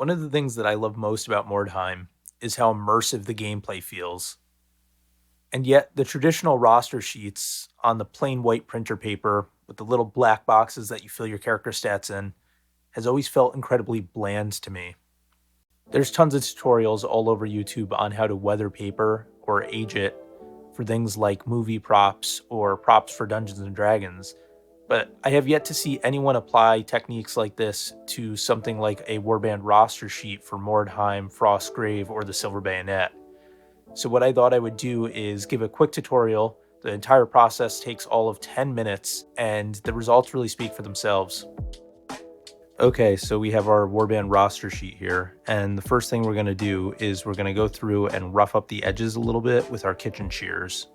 One of the things that I love most about Mordheim is how immersive the gameplay feels. And yet, the traditional roster sheets on the plain white printer paper with the little black boxes that you fill your character stats in has always felt incredibly bland to me. There's tons of tutorials all over YouTube on how to weather paper or age it for things like movie props or props for Dungeons and Dragons, but I have yet to see anyone apply techniques like this to something like a warband roster sheet for Mordheim, Frostgrave, or the Silver Bayonet. So what I thought I would do is give a quick tutorial. The entire process takes all of 10 minutes, and the results really speak for themselves. Okay, so we have our warband roster sheet here, and the first thing we're going to do is we're going to go through and rough up the edges a little bit with our kitchen shears.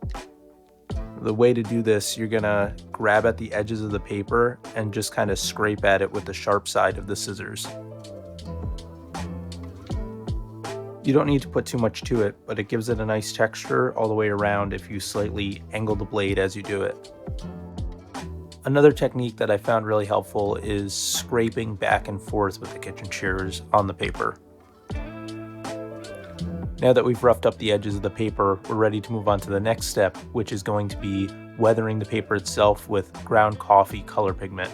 The way to do this, you're going to grab at the edges of the paper and just kind of scrape at it with the sharp side of the scissors. You don't need to put too much to it, but it gives it a nice texture all the way around if you slightly angle the blade as you do it. Another technique that I found really helpful is scraping back and forth with the kitchen shears on the paper. Now that we've roughed up the edges of the paper, we're ready to move on to the next step, which is going to be weathering the paper itself with ground coffee color pigment.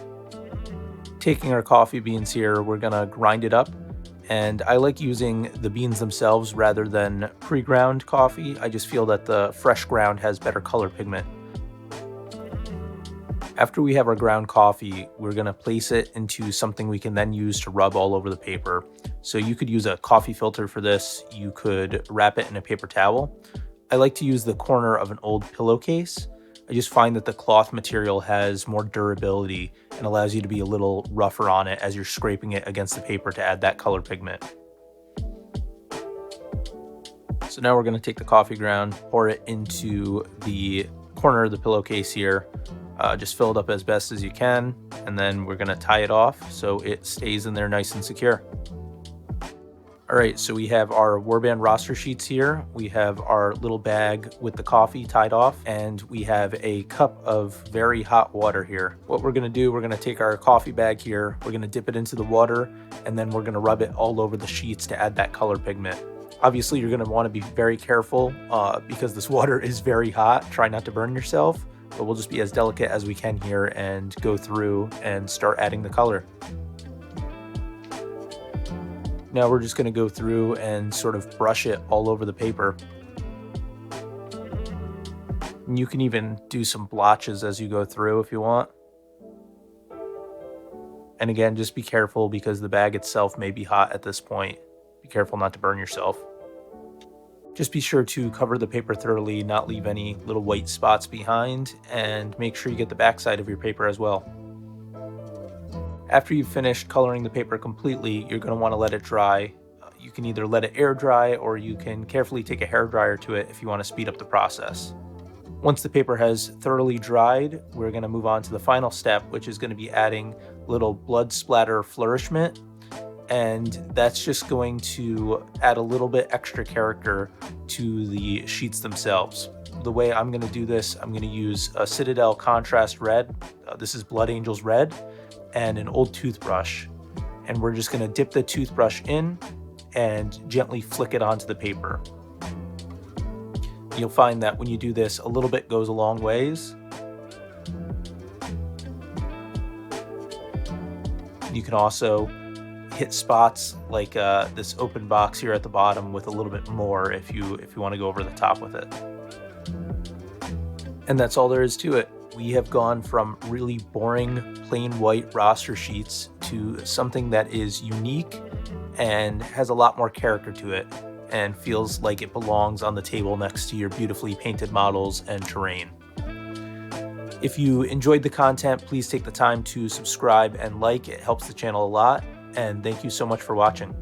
Taking our coffee beans here, we're gonna grind it up, and I like using the beans themselves rather than pre-ground coffee. I just feel that the fresh ground has better color pigment. After we have our ground coffee, we're going to place it into something we can then use to rub all over the paper. So you could use a coffee filter for this. You could wrap it in a paper towel. I like to use the corner of an old pillowcase. I just find that the cloth material has more durability and allows you to be a little rougher on it as you're scraping it against the paper to add that color pigment. So now we're going to take the coffee ground, pour it into the corner of the pillowcase here. Just fill it up as best as you can, and then we're going to tie it off so it stays in there nice and secure. Alright, so we have our warband roster sheets here, we have our little bag with the coffee tied off, and we have a cup of very hot water here. What we're going to do, we're going to take our coffee bag here, we're going to dip it into the water, and then we're going to rub it all over the sheets to add that color pigment. Obviously, you're going to want to be very careful because this water is very hot. Try not to burn yourself, but we'll just be as delicate as we can here and go through and start adding the color. Now we're just going to go through and sort of brush it all over the paper. And you can even do some blotches as you go through if you want. And again, just be careful because the bag itself may be hot at this point. Be careful not to burn yourself. Just be sure to cover the paper thoroughly, not leave any little white spots behind, and make sure you get the backside of your paper as well. After you've finished coloring the paper completely, you're going to want to let it dry. You can either let it air dry, or you can carefully take a hairdryer to it if you want to speed up the process. Once the paper has thoroughly dried, we're going to move on to the final step, which is going to be adding little blood splatter flourishment. And that's just going to add a little bit extra character to the sheets themselves. The way I'm going to do this, I'm going to use a Citadel Contrast Red. This is Blood Angels Red, and an old toothbrush. And we're just going to dip the toothbrush in and gently flick it onto the paper. You'll find that when you do this, a little bit goes a long ways. You can also hit spots like this open box here at the bottom with a little bit more if you want to go over the top with it. And that's all there is to it. We have gone from really boring plain white roster sheets to something that is unique and has a lot more character to it and feels like it belongs on the table next to your beautifully painted models and terrain. If you enjoyed the content, please take the time to subscribe and like. It helps the channel a lot. And thank you so much for watching.